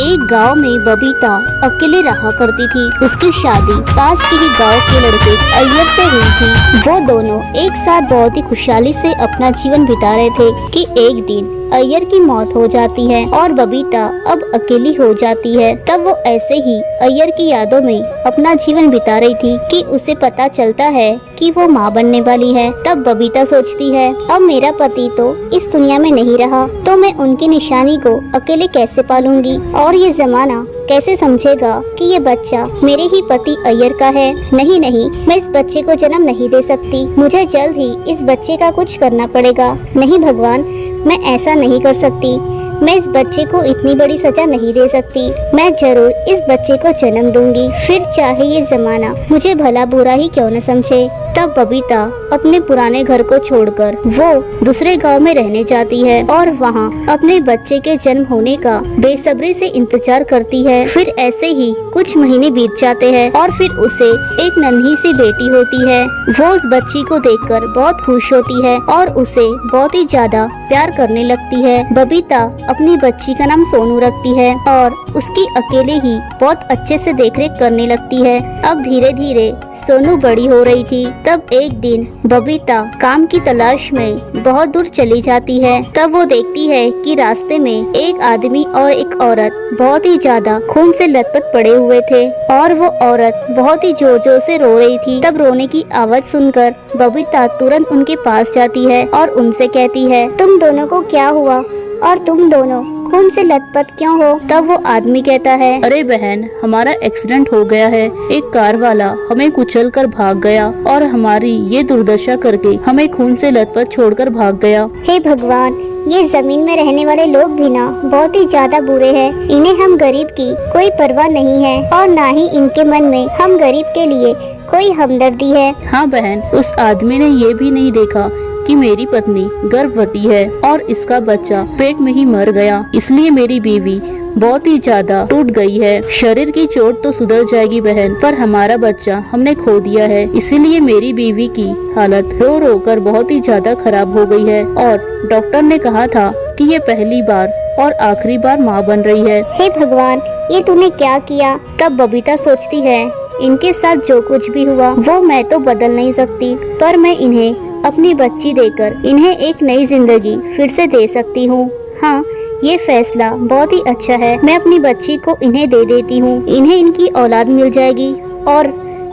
एक गांव में बबीता अकेले रहा करती थी। उसकी शादी पास के ही गांव के लड़के अय्यर से हुई थी। वो दोनों एक साथ बहुत ही खुशहाली से अपना जीवन बिता रहे थे कि एक दिन अय्यर की मौत हो जाती है और बबीता अब अकेली हो जाती है। तब वो ऐसे ही अय्यर की यादों में अपना जीवन बिता रही थी कि उसे पता चलता है कि वो माँ बनने वाली है। तब बबीता सोचती है, अब मेरा पति तो इस दुनिया में नहीं रहा, तो मैं उनकी निशानी को अकेले कैसे पालूंगी और ये जमाना कैसे समझेगा कि ये बच्चा मेरे ही पति अय्यर का है। नहीं, मैं इस बच्चे को जन्म नहीं दे सकती। मुझे जल्द ही इस बच्चे का कुछ करना पड़ेगा। नहीं भगवान, मैं ऐसा नहीं कर सकती। मैं इस बच्चे को इतनी बड़ी सजा नहीं दे सकती। मैं जरूर इस बच्चे को जन्म दूंगी, फिर चाहे ये जमाना मुझे भला बुरा ही क्यों न समझे। तब बबीता अपने पुराने घर को छोड़कर वो दूसरे गांव में रहने जाती है और वहां अपने बच्चे के जन्म होने का बेसब्री से इंतजार करती है। फिर ऐसे ही कुछ महीने बीत जाते हैं और फिर उसे एक नन्ही सी बेटी होती है। वो उस बच्ची को देखकर बहुत खुश होती है और उसे बहुत ही ज्यादा प्यार करने लगती है। बबीता अपनी बच्ची का नाम सोनू रखती है और उसकी अकेले ही बहुत अच्छे से देखरेख करने लगती है। अब धीरे धीरे सोनू बड़ी हो रही थी। तब एक दिन बबीता काम की तलाश में बहुत दूर चली जाती है। तब वो देखती है कि रास्ते में एक आदमी और एक औरत बहुत ही ज्यादा खून से लथपथ पड़े हुए थे और वो औरत बहुत ही जोर जोर से रो रही थी। तब रोने की आवाज सुनकर बबीता तुरंत उनके पास जाती है और उनसे कहती है, तुम दोनों को क्या हुआ और तुम दोनों खून से लथपथ क्यों हो? तब वो आदमी कहता है, अरे बहन, हमारा एक्सीडेंट हो गया है। एक कार वाला हमें कुचल कर भाग गया और हमारी ये दुर्दशा करके हमें खून से लथपथ छोड़कर भाग गया। हे भगवान, ये जमीन में रहने वाले लोग भी ना बहुत ही ज्यादा बुरे हैं। इन्हें हम गरीब की कोई परवाह नहीं है और ना ही इनके मन में हम गरीब के लिए कोई हमदर्दी है। हाँ बहन, उस आदमी ने ये भी नहीं देखा कि मेरी पत्नी गर्भवती है और इसका बच्चा पेट में ही मर गया, इसलिए मेरी बीवी बहुत ही ज्यादा टूट गई है। शरीर की चोट तो सुधर जाएगी बहन, पर हमारा बच्चा हमने खो दिया है, इसीलिए मेरी बीवी की हालत रो रो कर बहुत ही ज्यादा खराब हो गई है और डॉक्टर ने कहा था कि ये पहली बार और आखिरी बार माँ बन रही है। हे भगवान, ये तूने क्या किया? तब बबीता सोचती है, इनके साथ जो कुछ भी हुआ वो मैं तो बदल नहीं सकती, पर मैं इन्हें अपनी बच्ची देकर इन्हें एक नई जिंदगी फिर से दे सकती हूँ। हाँ, ये फैसला बहुत ही अच्छा है। मैं अपनी बच्ची को इन्हें दे देती हूँ। इन्हें इनकी औलाद मिल जाएगी और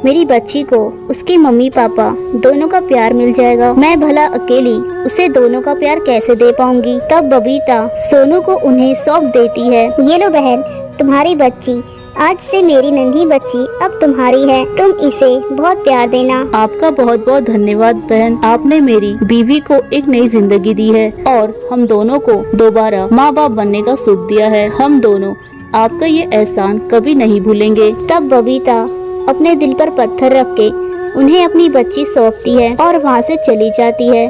मेरी बच्ची को उसके मम्मी पापा दोनों का प्यार मिल जाएगा। मैं भला अकेली उसे दोनों का प्यार कैसे दे पाऊंगी। तब बबीता सोनू को उन्हें सौंप देती है। ये लो बहन, तुम्हारी बच्ची। आज से मेरी नन्ही बच्ची अब तुम्हारी है। तुम इसे बहुत प्यार देना। आपका बहुत बहुत धन्यवाद बहन, आपने मेरी बीवी को एक नई जिंदगी दी है और हम दोनों को दोबारा माँ बाप बनने का सुख दिया है। हम दोनों आपका ये एहसान कभी नहीं भूलेंगे। तब बबीता अपने दिल पर पत्थर रख के उन्हें अपनी बच्ची सौंपती है और वहाँ से चली जाती है।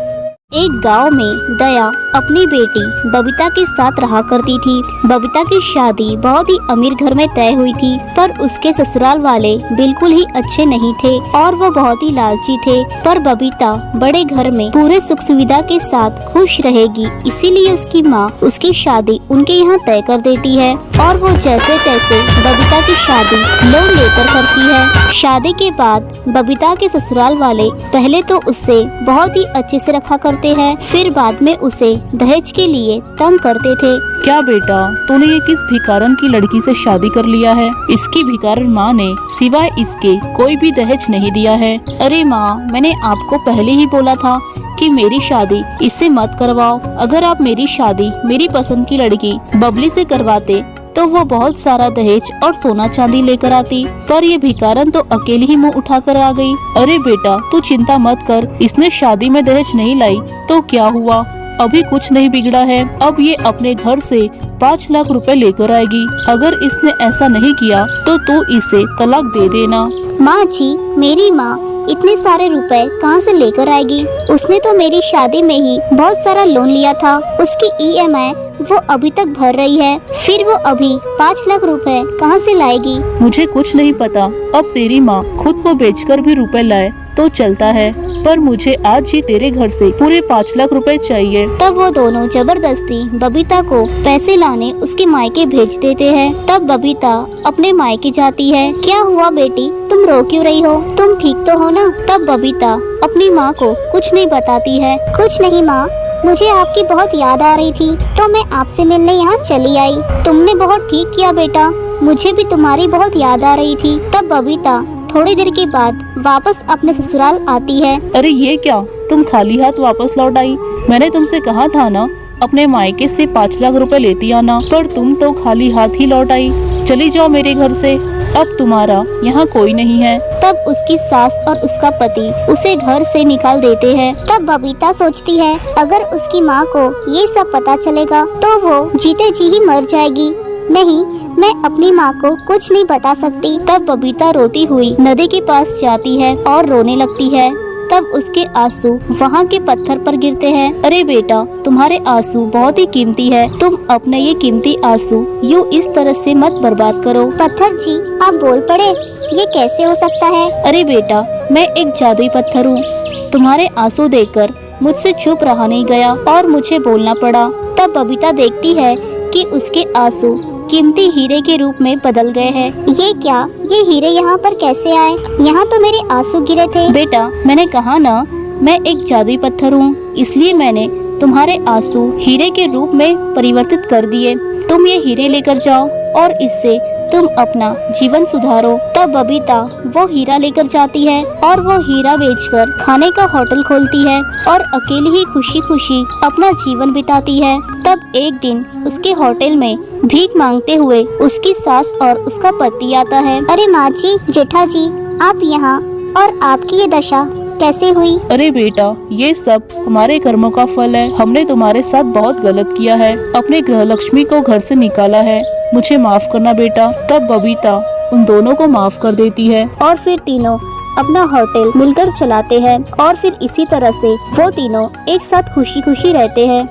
एक गांव में दया अपनी बेटी बबीता के साथ रहा करती थी। बबीता की शादी बहुत ही अमीर घर में तय हुई थी, पर उसके ससुराल वाले बिल्कुल ही अच्छे नहीं थे और वो बहुत ही लालची थे। पर बबीता बड़े घर में पूरे सुख सुविधा के साथ खुश रहेगी, इसीलिए उसकी माँ उसकी शादी उनके यहाँ तय कर देती है और वो जैसे तैसे बबीता की शादी लोन लेकर करती है। शादी के बाद बबीता के ससुराल वाले पहले तो उससे बहुत ही अच्छे से रखा करते हैं, फिर बाद में उसे दहेज के लिए तंग करते थे। क्या बेटा, तूने ये किस भिखारन की लड़की से शादी कर लिया है? इसकी भिखारन माँ ने सिवाय इसके कोई भी दहेज नहीं दिया है। अरे माँ, मैंने आपको पहले ही बोला था कि मेरी शादी इससे मत करवाओ। अगर आप मेरी शादी मेरी पसंद की लड़की बबली से करवाते तो वो बहुत सारा दहेज और सोना चांदी लेकर आती, पर ये भिखारन तो अकेली ही मुंह उठाकर आ गई। अरे बेटा, तू चिंता मत कर, इसने शादी में दहेज नहीं लाई तो क्या हुआ, अभी कुछ नहीं बिगड़ा है। अब ये अपने घर से 5 लाख रुपए लेकर आएगी। अगर इसने ऐसा नहीं किया तो तू इसे तलाक दे देना। माँ जी, मेरी माँ इतने सारे रुपए कहाँ से लेकर आएगी? उसने तो मेरी शादी में ही बहुत सारा लोन लिया था। उसकी EMI वो अभी तक भर रही है, फिर वो अभी 5 लाख रुपए कहाँ से लाएगी? मुझे कुछ नहीं पता। अब तेरी माँ खुद को बेचकर भी रुपए लाए तो चलता है, पर मुझे आज ही तेरे घर से पूरे 5 लाख रुपए चाहिए। तब वो दोनों जबरदस्ती बबीता को पैसे लाने उसके मायके भेज देते हैं। तब बबीता अपने मायके जाती है। क्या हुआ बेटी, तुम रो क्यों रही हो? तुम ठीक तो हो ना? तब बबीता अपनी माँ को कुछ नहीं बताती है। कुछ नहीं माँ, मुझे आपकी बहुत याद आ रही थी तो मैं आपसे मिलने यहाँ चली आई। तुमने बहुत ठीक किया बेटा, मुझे भी तुम्हारी बहुत याद आ रही थी। तब बबीता थोड़ी देर के बाद वापस अपने ससुराल आती है। अरे ये क्या, तुम खाली हाथ वापस लौट आई? मैंने तुमसे कहा था ना अपने मायके से 5 लाख रुपए लेती आना, पर तुम तो खाली हाथ ही लौट आई। चली जाओ मेरे घर से, अब तुम्हारा यहाँ कोई नहीं है। तब उसकी सास और उसका पति उसे घर से निकाल देते हैं। तब बबीता सोचती है अगर उसकी माँ को ये सब पता चलेगा तो वो जीते जी ही मर जाएगी। नहीं, मैं अपनी माँ को कुछ नहीं बता सकती। तब बबीता रोती हुई नदी के पास जाती है और रोने लगती है। तब उसके आंसू वहाँ के पत्थर पर गिरते हैं। अरे बेटा, तुम्हारे आंसू बहुत ही कीमती है, तुम अपने ये कीमती आंसू यूँ इस तरह से मत बर्बाद करो। पत्थर जी, आप बोल पड़े, ये कैसे हो सकता है? अरे बेटा, मैं एक जादुई पत्थर हूँ। तुम्हारे आंसू देखकर मुझसे चुप रहा नहीं गया और मुझे बोलना पड़ा। तब बबीता देखती है कि उसके आंसू कीमती हीरे के रूप में बदल गए हैं। ये क्या, ये हीरे यहाँ पर कैसे आए? यहाँ तो मेरे आंसू गिरे थे। बेटा, मैंने कहा ना, मैं एक जादुई पत्थर हूँ, इसलिए मैंने तुम्हारे आंसू हीरे के रूप में परिवर्तित कर दिए। तुम ये हीरे लेकर जाओ और इससे तुम अपना जीवन सुधारो। तब बबीता वो हीरा लेकर जाती है और वो हीरा बेचकर खाने का होटल खोलती है और अकेली ही खुशी खुशी अपना जीवन बिताती है। तब एक दिन उसके होटल में भीख मांगते हुए उसकी सास और उसका पति आता है। अरे माँ जी, जेठा जी, आप यहाँ, और आपकी ये दशा कैसे हुई? अरे बेटा, ये सब हमारे कर्मों का फल है। हमने तुम्हारे साथ बहुत गलत किया है, अपने गृह लक्ष्मी को घर से निकाला है, मुझे माफ करना बेटा। तब बबीता उन दोनों को माफ कर देती है और फिर तीनों अपना होटल मिलकर चलाते हैं और फिर इसी तरह से वो तीनों एक साथ खुशी खुशी रहते हैं।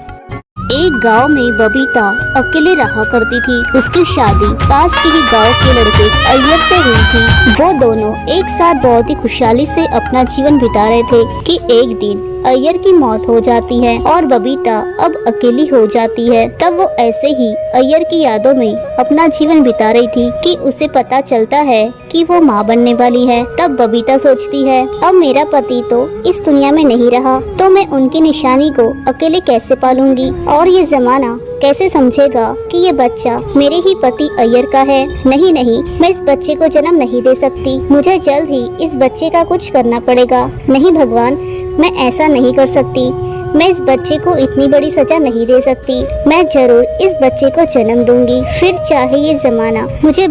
एक गांव में बबीता अकेले रहा करती थी। उसकी शादी पास के ही गांव के लड़के अय्यर से हुई थी। वो दोनों एक साथ बहुत ही खुशहाली से अपना जीवन बिता रहे थे कि एक दिन अय्यर की मौत हो जाती है और बबीता अब अकेली हो जाती है। तब वो ऐसे ही अय्यर की यादों में अपना जीवन बिता रही थी कि उसे पता चलता है कि वो माँ बनने वाली है। तब बबीता सोचती है अब मेरा पति तो इस दुनिया में नहीं रहा तो मैं उनकी निशानी को अकेले कैसे पालूंगी और ये जमाना कैसे समझेगा कि ये बच्चा मेरे ही पति अय्यर का है। नहीं नहीं, मैं इस बच्चे को जन्म नहीं दे सकती, मुझे जल्द ही इस बच्चे का कुछ करना पड़ेगा। नहीं भगवान, मैं ऐसा नहीं कर सकती, मैं इस बच्चे को इतनी बड़ी सजा नहीं दे सकती। मैं जरूर इस बच्चे को जन्म दूंगी, फिर चाहे ये जमाना मुझे